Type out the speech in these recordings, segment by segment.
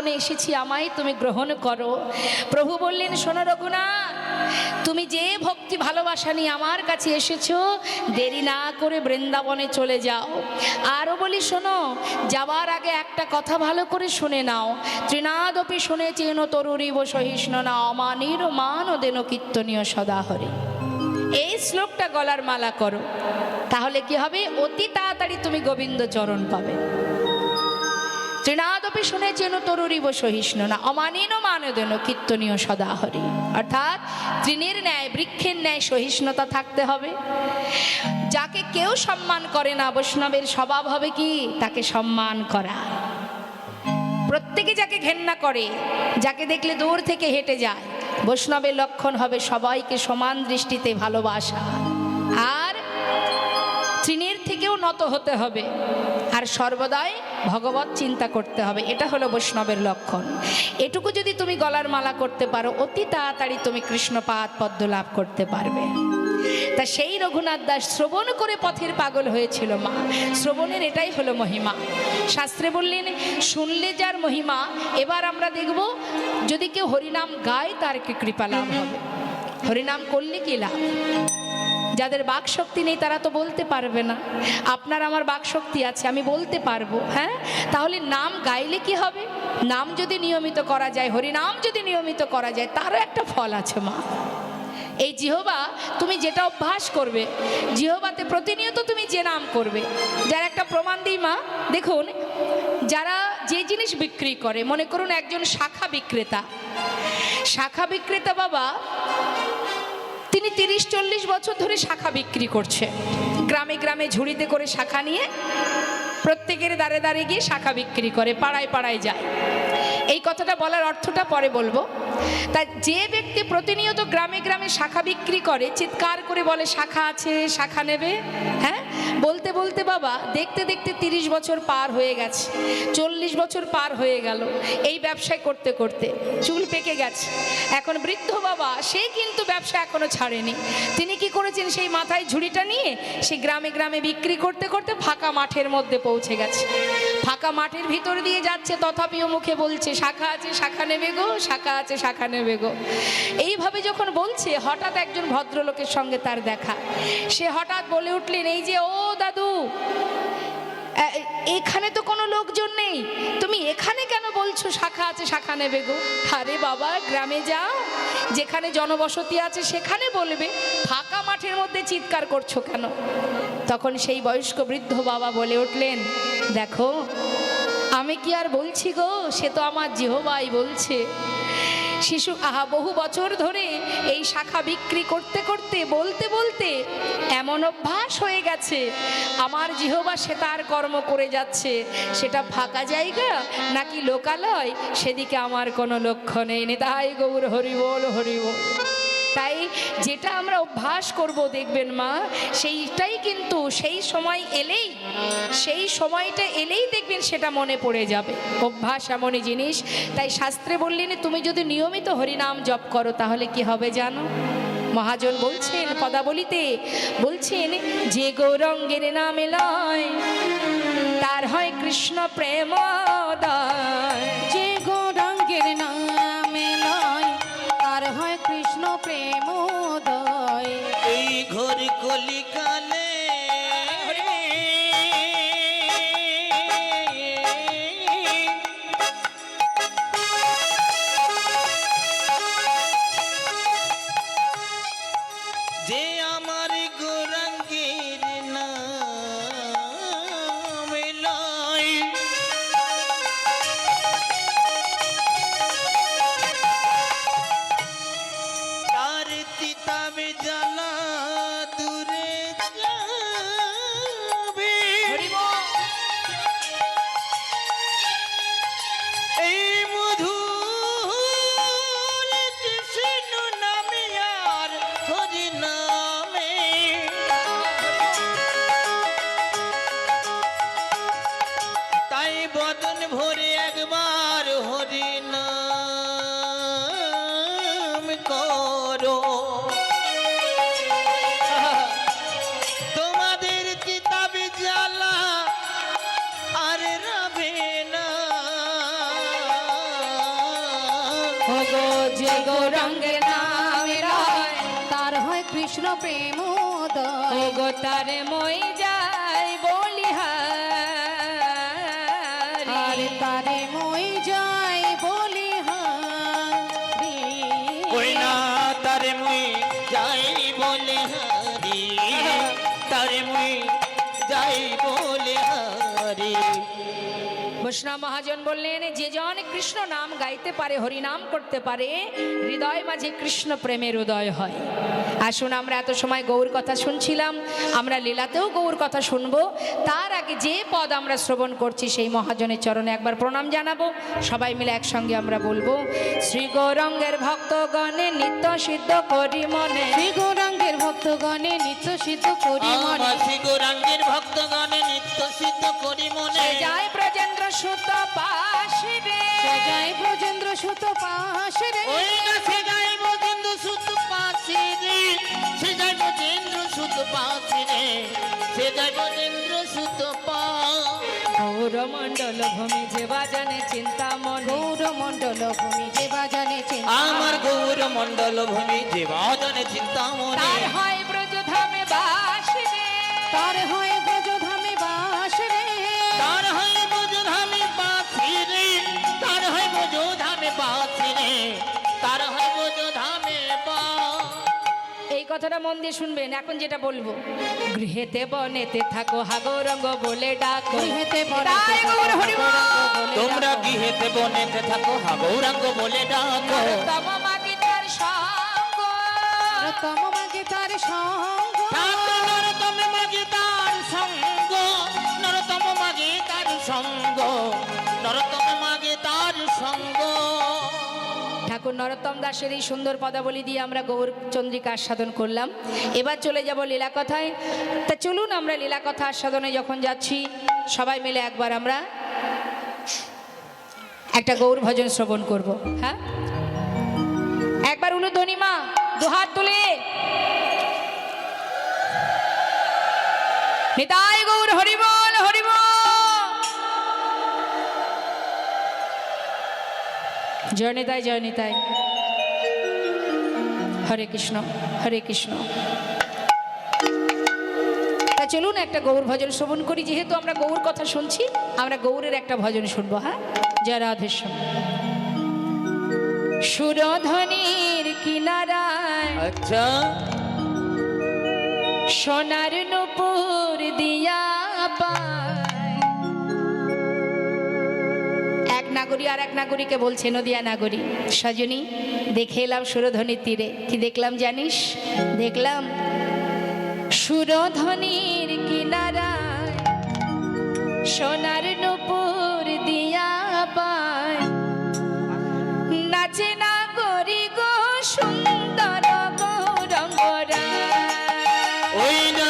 আগমনে এসেছি, আমায় তুমি গ্রহণ করো। প্রভু বললেন, শোনো রঘুনাথ, তুমি যে ভক্তি ভালোবাসা নিয়ে আমার কাছে এসেছো, দেরি না করে বৃন্দাবনে চলে যাও। আরও বলি, শোনো, যাওয়ার আগে একটা কথা ভালো করে শুনে নাও। তৃণাদপি শুনেছেন তরুরিব সহিষ্ণু না অমানির মান দেন কীর্তনীয় সদাহরে। এই শ্লোকটা গলার মালা করো, তাহলে কি হবে? অতি তাড়াতাড়ি তুমি গোবিন্দ চরণ পাবে। তৃণাদপি শুনেছেন তরুরিব সহিষ্ণু না অমানিন মানদেন কীর্তনীয় সদাহরি। অর্থাৎ তৃণের ন্যায়, বৃক্ষের ন্যায় সহিষ্ণুতা থাকতে হবে। যাকে কেউ সম্মান করে না, বৈষ্ণবের স্বভাব হবে কি? তাকে সম্মান করা। প্রত্যেকে যাকে ঘেন্না করে, যাকে দেখলে দূর থেকে হেঁটে যায়, বৈষ্ণবের লক্ষণ হবে সবাইকে সমান দৃষ্টিতে ভালোবাসা। আর তৃণের থেকেও নত হতে হবে, আর সর্বদাই ভগবত চিন্তা করতে হবে। এটা হলো বৈষ্ণবের লক্ষণ। এটুকু যদি তুমি গলার মালা করতে পারো, অতি তাড়াতাড়ি তুমি কৃষ্ণপাদ পদ্ম লাভ করতে পারবে। তা সেই রঘুনাথ দাস শ্রবণ করে পথের পাগল হয়েছিল মা। শ্রবণের এটাই হলো মহিমা। শাস্ত্রে বললেন, শুনলে যার মহিমা। এবার আমরা দেখব, যদি কেউ হরিনাম গায় তার কি কৃপা লাভ হবে। হরিনাম করলে কি লাভ? যাদের বাক শক্তি নেই তারা তো বলতে পারবে না। আপনার আমার বাক শক্তি আছে, আমি বলতে পারবো। হ্যাঁ, তাহলে নাম গাইলে কি হবে? নাম যদি নিয়মিত করা যায়, হরিনাম যদি নিয়মিত করা যায়, তারও একটা ফল আছে মা। এই জিহ্বা তুমি যেটা অভ্যাস করবে, জিহ্বাতে প্রতিনিয়ত তুমি যে নাম করবে। যার একটা প্রমাণ দিই মা, দেখুন, যারা যে জিনিস বিক্রি করে, মনে করুন একজন শাখা বিক্রেতা। শাখা বিক্রেতা বাবা, তিনি 30-40 বছর ধরে শাখা বিক্রি করছে। গ্রামে গ্রামে ঝুড়িতে করে শাখা নিয়ে প্রত্যেকের দ্বারে দ্বারে গিয়ে শাখা বিক্রি করে, পাড়ায় পাড়ায় যায়। এই কথাটা বলার অর্থটা পরে বলবো। তাই যে ব্যক্তি প্রতিনিয়ত গ্রামে গ্রামে শাখা বিক্রি করে, চিৎকার করে বলে শাখা আছে, শাখা নেবে, হ্যাঁ, বলতে বলতে বাবা দেখতে দেখতে 30 বছর পার হয়ে গেছে, 40 বছর পার হয়ে গেল। এই ব্যবসায় করতে করতে চুল পেকে গেছে। এখন বৃদ্ধ বাবা, সে কিন্তু ব্যবসা এখনো ছাড়েনি। তিনি কি করেছেন? সেই মাথায় ঝুড়িটা নিয়ে সে গ্রামে গ্রামে বিক্রি করতে করতে ফাঁকা মাঠের মধ্যে পৌঁছে গেছে। ফাঁকা মাঠের ভিতর দিয়ে যাচ্ছে, তথাপিও মুখে বলছে শাখা আছে, শাখা নেবে গো, শাখা আছে, শাখা নেবে গো। এইভাবে যখন বলছে, হঠাৎ একজন ভদ্রলোকের সঙ্গে তার দেখা। সে হঠাৎ বলে উঠলেন, এই যে, ও দাদু, এখানে তো কোনো লোকজন নেই, তুমি এখানে কেন বলছো শাখা আছে, শাখা নেবে গো? আরে বাবা, গ্রামে যাও, যেখানে জনবসতি আছে সেখানে বলবে, ফাঁকা মাঠের মধ্যে চিৎকার করছো কেন? তখন সেই বয়স্ক বৃদ্ধ বাবা বলে উঠলেন, দেখো, আমি কি আর বলছি গো, সে তো আমার জিহ্বাই বলছে। শিশু বহু বছর ধরে এই শাখা বিক্রি করতে করতে, বলতে বলতে এমন অভ্যাস হয়ে গেছে, আমার জিহ্বা সে তার কর্ম করে যাচ্ছে। সেটা ফাঁকা জায়গা নাকি লোকালয়, সেদিকে আমার কোনো লক্ষ্য নেই। নিতাই গৌর হরি বল, হরি বল। তাই যেটা আমরা অভ্যাস করব, দেখবেন মা, সেইটাই কিন্তু সেই সময় এলেই, সেই সময়টা এলেই দেখবেন সেটা মনে পড়ে যাবে। অভ্যাস এমনই জিনিস। তাই শাস্ত্রে বললেন, তুমি যদি নিয়মিত হরিনাম জপ করো তাহলে কি হবে জানো? মহাজন বলছেন, পদাবলিতে বলছেন, যে গৌরঙ্গের নামে লয় তার হয় কৃষ্ণ প্রেমোদয়। যে গৌরাঙ্গের নামে লয় তার হয় কৃষ্ণ প্রেমোদয়। এই ঘোর কলিকালে যে আমার গৌরাঙ্গের নামে লয় কৃষ্ণ প্রেম ও গো তারে মই যাই বলিহারি আর তারে মই যাই বলি ওই না তারে মুই যাই বলে হারি, তারে মুই যাই বলে হারি। বৈষ্ণব মহাজন বললেন, যে জন কৃষ্ণ নাম গাইতে পারে, হরি নাম করতে পারে, হৃদয় মাঝে কৃষ্ণ প্রেমের উদয় হয়। আসুন, আমরা এত সময় গৌর কথা শুনছিলাম, আমরা লীলাতেও গৌর কথা শুনবো। তার আগে যে পদ আমরা শ্রবণ করছি সেই মহাজনের চরণে একবার প্রণাম জানাবো। সবাই মিলে একসঙ্গে আমরা বলবো, শ্রী গৌরাঙ্গের ভক্তগণে নিত্য সিদ্ধ করি মনে, শ্রী গৌরাঙ্গের ভক্তগণে নিত্য সিদ্ধ করি মনে, আমার শ্রী গৌরাঙ্গের ভক্তগণে নিত্য সিদ্ধ করি মনে। জয় ব্রজেন্দ্র সুত পাশে রে, জয় ব্রজেন্দ্র সুত পাশে রে, ওই না সে যাই ব্রজেন্দ্র সুত পাশে রে, সে যাই ব্রজেন্দ্র সুত পাশে রে, সে যাই ব্রজেন্দ্র সুত গৌরমণ্ডল ভূমি যে বাজানে চিন্তা মনে, গৌরমণ্ডল ভূমি যে বাজানে চিন্তা, আমার গৌর মণ্ডল ভূমি যে বাদনে চিন্তা মনে। তার হয় ব্রজধামে বাস রে, তার হয় ব্রজধামে বাস রে, তার হয় ব্রজধামে বাসি রে, তার হয় ব্রজধামে বাসি রে, তার হয় ব্রজধামে বাস। এই কথাটা মন দিয়ে শুনবেন। এখন যেটা বলবো, গৃহেতে বনেতে থাকো হা গৌরঙ্গ বলে ডাকো, গৃহেতে বনেতে তাই গৌর থাকো হরি বল। গৌরাঙ্গ বলে তোমরা গৃহেতে বনেতে থাকো হা গৌরাঙ্গ বলে ডাকো। তম মাগি তার সঙ্গ, তম মাগে তার সঙ্গ, ঠাকুর নরতম মাগে তার সঙ্গ, নরতম মাগে তার সঙ্গ, নরতম মাগে তার সঙ্গ। ঠাকুর নরোত্তম দাসের এই সুন্দর পদাবলী দিয়ে আমরা গৌর চন্দ্রিকা আস্বাদন করলাম। এবার চলে যাব লীলা কথায়। তা চলুন, আমরা লীলা কথা আস্বাদনে যখন যাচ্ছি, সবাই মিলে একবার আমরা একটা গৌর ভজন শ্রবণ করব। হ্যাঁ, একবার উলুধ্বনি মা, দুহাত তুলে নিতাই গৌর হরিবল হরিবল। জয় নিতাই, জয় নিতাই। হরে কৃষ্ণ, হরে কৃষ্ণ। তা চলুন একটা গৌর ভজন শ্রবণ করি। যেহেতু আমরা গৌর কথা শুনছি, আমরা গৌরের একটা ভজন শুনবো। হ্যাঁ, জয় রাধেশ্যাম। সুরধ্বনির কিনারায় আচ্ছা, সোনার নূপুর দিয়া পায়, এক নাগরী আর এক নাগরীকে বলছে, নদিয়া নাগরী, সজনী দেখে এলাম সুরধ্বনির তীরে। কি দেখলাম জানিস? দেখলাম সুরধ্বনির কিনারায় সোনার নূপুর দিয়া পায়, নাচে নাগরী গো সুন্দর গৌরঙ্গরা। ওই না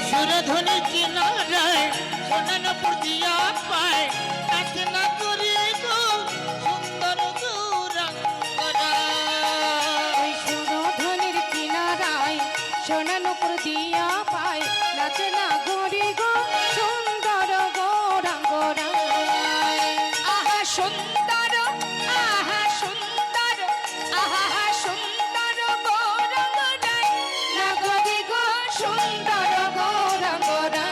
সুরধ্বনি কিনারায় সোনানপুর দিয়া পায়, নাচে না করি গো সুন্দর গৌরাঙ্গরা। ওই সুরধ্বনির কিনারায় সোনানুপুর দিয়া পায়, নাচে না গরি গো সুন্দর গৌরাঙ্গরা। আহা সুন্দর, আহা সুন্দর, আহা সুন্দর গৌরঙ্গরায়, নাগরি গো সুন্দর গৌরাঙ্গরা।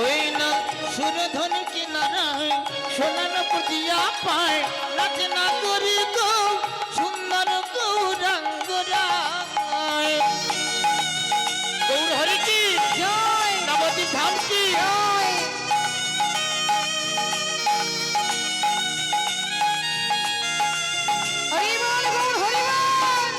ওই না সুরধ্বনি কিনারায় সোনানপুর দিয়া পায়, নাচে না করি গো সুন্দর গৌরাঙ্গরা। গৌর হরি কি জয় নবদ্বীপ ধাম কি। জয়। হরি বল গৌর হরি বল।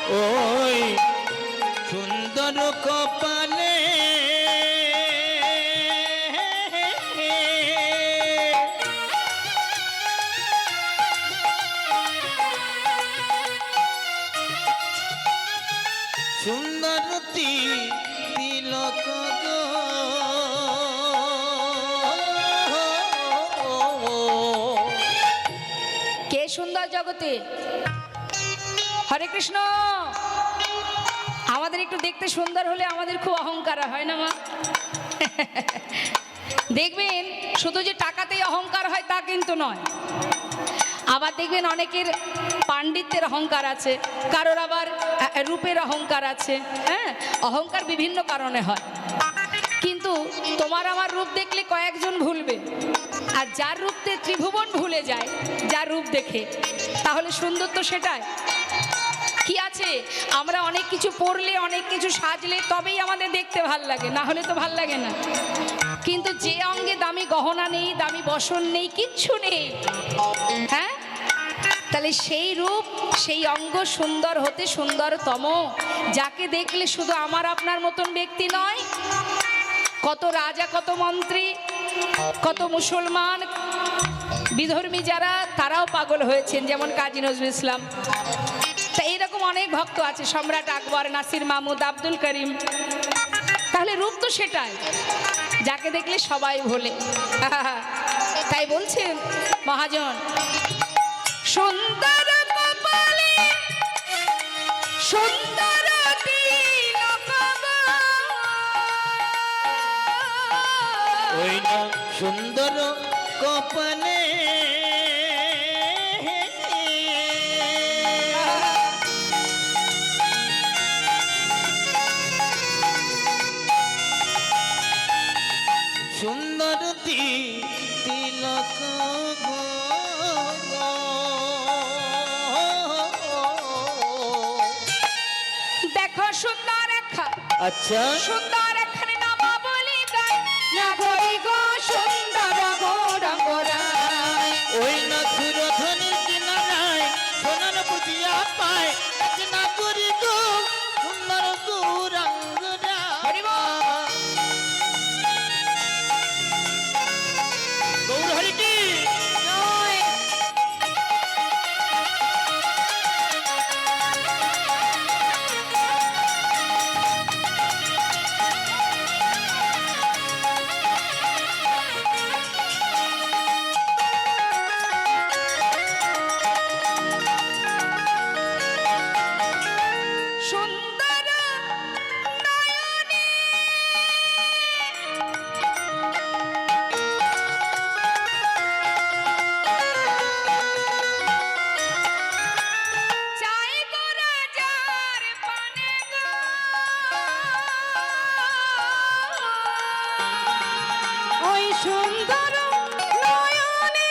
ওই সুন্দর কপালে সুন্দরতি তিলক গো। কে সুন্দর জগতে? হরে কৃষ্ণ। আমাদের একটু দেখতে সুন্দর হলে আমাদের খুব অহংকার হয় না মা? দেখবেন শুধু যে টাকাতেই অহংকার হয় তা কিন্তু নয়। আবার দেখবেন অনেকের পাণ্ডিত্যের অহংকার আছে, কারোর আবার রূপের অহংকার আছে। হ্যাঁ, অহংকার বিভিন্ন কারণে হয়। কিন্তু তোমার আমার রূপ দেখলে কয়েকজন ভুলবে, আর যার রূপতে ত্রিভুবন ভুলে যায় যার রূপ দেখে, তাহলে সুন্দর তো সেটাই। কি আছে, আমরা অনেক কিছু পরলে অনেক কিছু সাজলে তবেই আমাদের দেখতে ভাল লাগে, না হলে তো ভাল লাগে না। কিন্তু যে অঙ্গে দামি গহনা নেই, দামি বসন নেই, কিচ্ছু নেই, হ্যাঁ, তাহলে সেই রূপ সেই অঙ্গ সুন্দর হতে সুন্দরতম, যাকে দেখলে শুধু আমার আপনার মতন ব্যক্তি নয়, কত রাজা, কত মন্ত্রী, কত মুসলমান বিধর্মী যারা, তারাও পাগল হয়েছেন, যেমন কাজী নজরুল ইসলাম। তা এইরকম অনেক ভক্ত আছে, সম্রাট আকবর, নাসির মাহমুদ, আব্দুল করিম। তাহলে রূপ তো সেটাই, যাকে দেখলে সবাই ভোলে। তাই বলছেন মহাজন, সুন্দর কপালে সুন্দর তিলক গো। ওই না সুন্দর কপালে সুন্দরতি তিলক গো। দেখো সুন্দর রেখা, আচ্ছা সুন্দর এখানে নামা বলি গায়, না গরি গো সুন্দর গৌরঙ্গ রায়। ওই না সুরধনির কিনারায় সোনার পুজিয়া পায়, না করি গো সুন্দর গৌরাঙ্গ হরি বল। গৌর হরি কি নয়। সুন্দর নয়নে চাই গো রাজার পানে গো, ওই সুন্দর নয়নে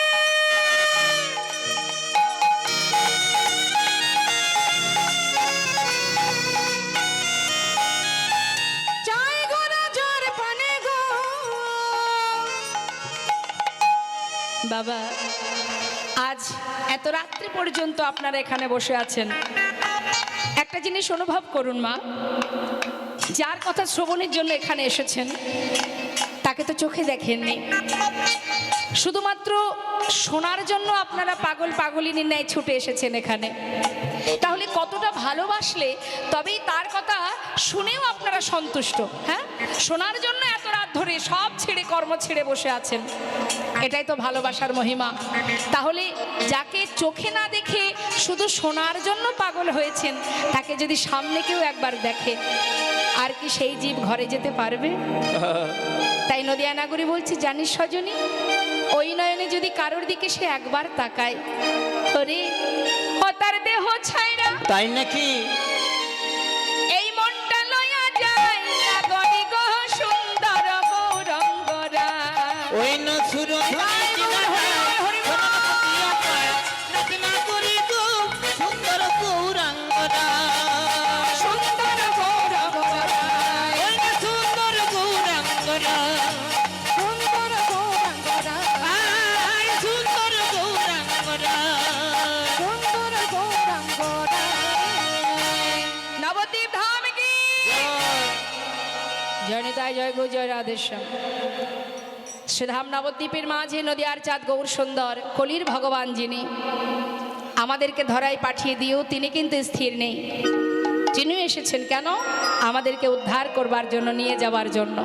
চাই গো রাজার পানে গো। বাবা, আজ এত রাত্রি পর্যন্ত আপনারা এখানে বসে আছেন, একটা জিনিস অনুভব করুন মা, যার কথা শ্রবণের জন্য এখানে এসেছেন তাকে তো চোখে দেখেননি, শুধুমাত্র শোনার জন্য আপনারা পাগল পাগলিনীর ন্যায় ছুটে এসেছেন এখানে। তাহলে কতটা ভালোবাসলে তবেই তার কথা শুনেও আপনারা সন্তুষ্ট। হ্যাঁ, শোনার জন্য এত রাত ধরে সব ছেড়ে কর্ম ছেড়ে বসে আছেন, এটাই তো ভালোবাসার মহিমা। তাহলে যাকে চোখে না দেখে শুধু শোনার জন্য পাগল হয়েছেন, তাকে যদি সামনে কেউ একবার দেখে, আর কি সেই জীব ঘরে যেতে পারবে? তাই নদিয়া নাগরী বলছি, জানিস সজনী, ওই নয়নে যদি কারোর দিকে সে একবার তাকায়, ওরে ও তার দেহ ছাইরা তাই নাকি? এই মনটা লয়া যায় না গরি গো সুন্দর গৌরঙ্গ রায়। ওই না সুরধনির কিনারায় সোনার পুজিয়া পায়, না করি গো সুন্দর গৌরাঙ্গ রায়। সুন্দর গৌরঙ্গ রায়, ওই না সুন্দর গৌরাঙ্গ রায়। সুন্দর গৌরঙ্গ রায়, আয় সুন্দর গৌরাঙ্গ রায়। সুন্দর গৌরঙ্গ রায়। জয়নিতায় জয় গো জয় রাধেশ্যাম। শ্রীধাম নবদ্বীপের মাঝে নদিয়ার চাঁদ গৌর সুন্দর কলির ভগবান যিনি আমাদেরকে ধরায় পাঠিয়ে দিয়েও তিনি কিন্তু স্থির নেই। তিনি এসেছেন কেন? আমাদেরকে উদ্ধার করবার জন্য, নিয়ে যাবার জন্য।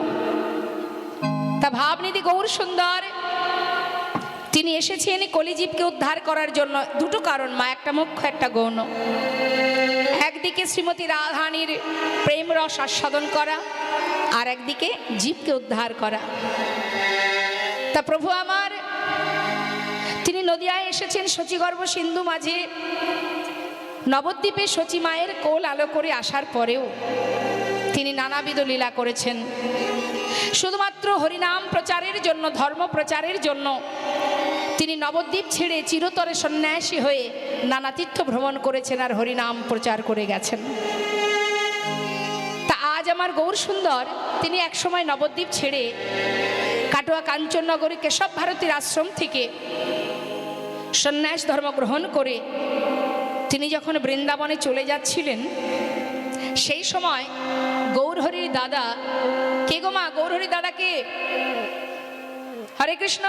তা ভাবনিধি গৌর সুন্দর তিনি এসেছেন কলিজীবকে উদ্ধার করার জন্য। দুটো কারণ মা, একটা মুখ্য একটা গৌণ। একদিকে শ্রীমতী রাধারানীর প্রেম রস আস্বাদন করা, আর একদিকে জীবকে উদ্ধার করা। তা প্রভু আমার তিনি নদিয়ায় এসেছেন শচীগর্ভ সিন্ধু মাঝে। নবদ্বীপে শচী মায়ের কোল আলো করে আসার পরেও তিনি নানাবিধ লীলা করেছেন। শুধুমাত্র হরিনাম প্রচারের জন্য, ধর্ম প্রচারের জন্য তিনি নবদ্বীপ ছেড়ে চিরতরে সন্ন্যাসী হয়ে নানা তীর্থ ভ্রমণ করেছেন আর হরিনাম প্রচার করে গেছেন। তা আজ আমার গৌর সুন্দর তিনি একসময় নবদ্বীপ ছেড়ে কাটোয়া কাঞ্চননগরী কেশব ভারতীর আশ্রম থেকে সন্ন্যাস ধর্ম গ্রহণ করে তিনি যখন বৃন্দাবনে চলে যাচ্ছিলেন, সেই সময় গৌরহরির দাদা, কে গো মা? গৌরহরির দাদা কে? হরে কৃষ্ণ।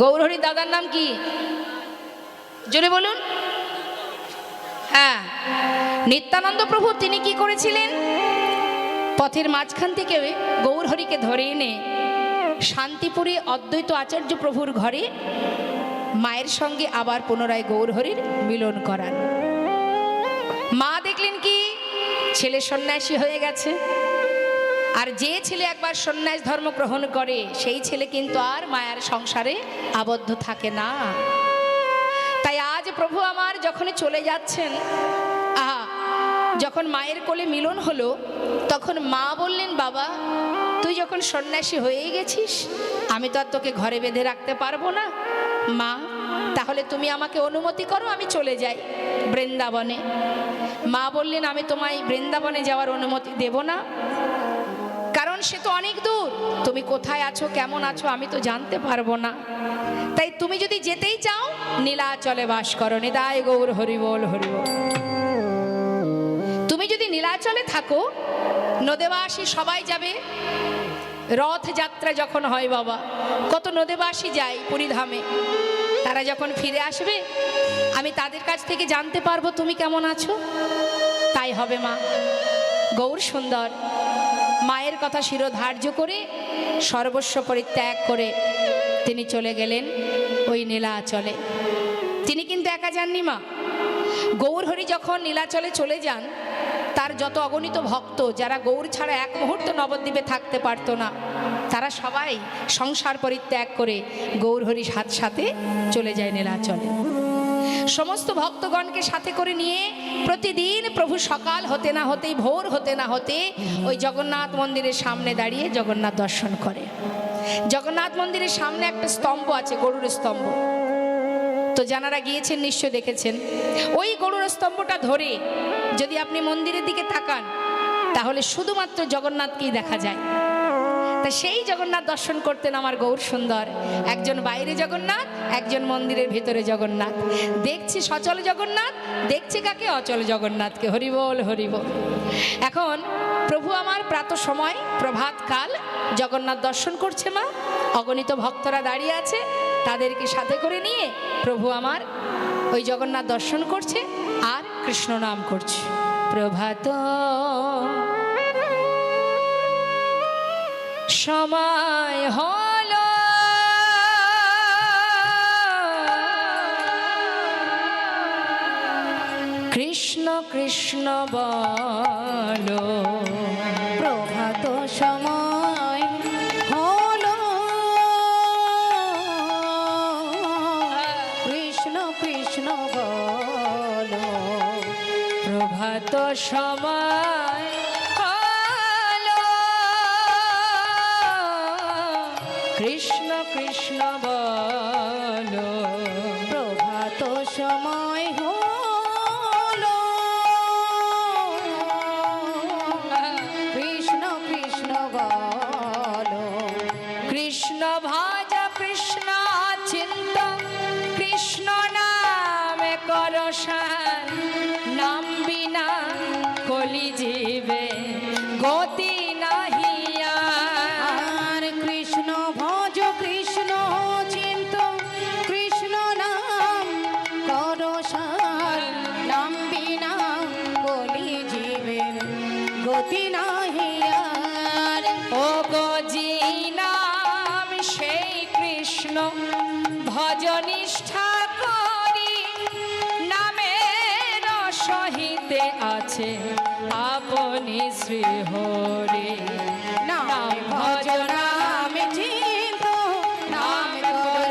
গৌরহরির দাদার নাম কি? জোরে বলুন। হ্যাঁ, নিত্যানন্দ প্রভু তিনি কি করেছিলেন? পথের মাঝখান থেকে গৌরহরিকে ধরে এনে শান্তিপুরে অদ্বৈত আচার্য প্রভুর ঘরে মায়ের সঙ্গে আবার পুনরায় গৌরহরির মিলন করান। মা দেখলেন কি ছেলে সন্ন্যাসী হয়ে গেছে, আর যে ছেলে একবার সন্ন্যাস ধর্ম গ্রহণ করে সেই ছেলে কিন্তু আর মায়ের সংসারে আবদ্ধ থাকে না। তাই আজ প্রভু আমার যখনই চলে যাচ্ছেন, যখন মায়ের কোলে মিলন হলো, তখন মা বললেন, বাবা তুই যখন সন্ন্যাসী হয়েই গেছিস, আমি তো আর তোকে ঘরে বেঁধে রাখতে পারবো না। মা তাহলে তুমি আমাকে অনুমতি করো, আমি চলে যাই বৃন্দাবনে। মা বললেন, আমি তোমায় বৃন্দাবনে যাওয়ার অনুমতি দেব না, কারণ সে তো অনেক দূর। তুমি কোথায় আছো, কেমন আছো আমি তো জানতে পারবো না। তাই তুমি যদি যেতেই চাও নীলাচলে বাস করো। নিতাই গৌর হরিবোল হরিবোল। তুমি যদি নীলাচলে থাকো, নদেবাসী সবাই যাবে। রথযাত্রা যখন হয় বাবা, কত নদেবাসী যায় পুরীধামে, তারা যখন ফিরে আসবে আমি তাদের কাছ থেকে জানতে পারবো তুমি কেমন আছো। তাই হবে মা। গৌর সুন্দর মায়ের কথা শিরোধার্য করে সর্বস্ব পরিত্যাগ করে তিনি চলে গেলেন ওই নীলাচলে। তিনি কিন্তু একা যাননি মা। গৌরহরি যখন নীলাচলে চলে যান, তার যত অগণিত ভক্ত যারা গৌর ছাড়া এক মুহূর্ত নবদ্বীপে থাকতে পারতো না, তারা সবাই সংসার পরিত্যাগ করে গৌরহরির সাথে চলে যায় নীলাচলে। সমস্ত ভক্তগণকে সাথে করে নিয়ে প্রতিদিন প্রভু সকাল হতে না হতেই, ভোর হতে না হতে ওই জগন্নাথ মন্দিরের সামনে দাঁড়িয়ে জগন্নাথ দর্শন করে। জগন্নাথ মন্দিরের সামনে একটা স্তম্ভ আছে, গরুর স্তম্ভ। তো যারা গিয়েছেন নিশ্চয় দেখেছেন। ওই গরুর স্তম্ভটা ধরে যদি আপনি মন্দিরের দিকে তাকান, তাহলে শুধুমাত্র জগন্নাথকেই দেখা যায়। তা সেই জগন্নাথ দর্শন করতেন আমার গৌর সুন্দর। একজন বাইরে জগন্নাথ, একজন মন্দিরের ভিতরে জগন্নাথ। দেখছি সচল জগন্নাথ, দেখছি কাকে? অচল জগন্নাথকে। হরিবোল হরিবোল। এখন প্রভু আমার প্রাতঃ সময় প্রভাতকাল জগন্নাথ দর্শন করছে মা। অগণিত ভক্তরা দাঁড়িয়ে আছে, তাদেরকে সাথে করে নিয়ে প্রভু আমার ওই জগন্নাথ দর্শন করছে আর কৃষ্ণ নাম করছে। প্রভাত সময় হলো, কৃষ্ণ কৃষ্ণ বলো। প্রভাত সময় হলো, কৃষ্ণ কৃষ্ণ বলো। প্রভাত সময় হলো, কৃষ্ণ কৃষ্ণ বলো। প্রভাত সময় হলো, কৃষ্ণ কৃষ্ণ বলো। কৃষ্ণ ভজ কৃষ্ণ চিন্ত, কৃষ্ণ নামে করসান। নাম বিনা কলি জীবে গো নিষ্ঠা করি নামের সহিতে আছে আপনি শ্রী হরি নাম ভজ নাম চিন্ত নাম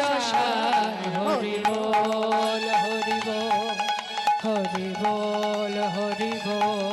দর্শন হরি বল হরি বল হরি বল হরি বল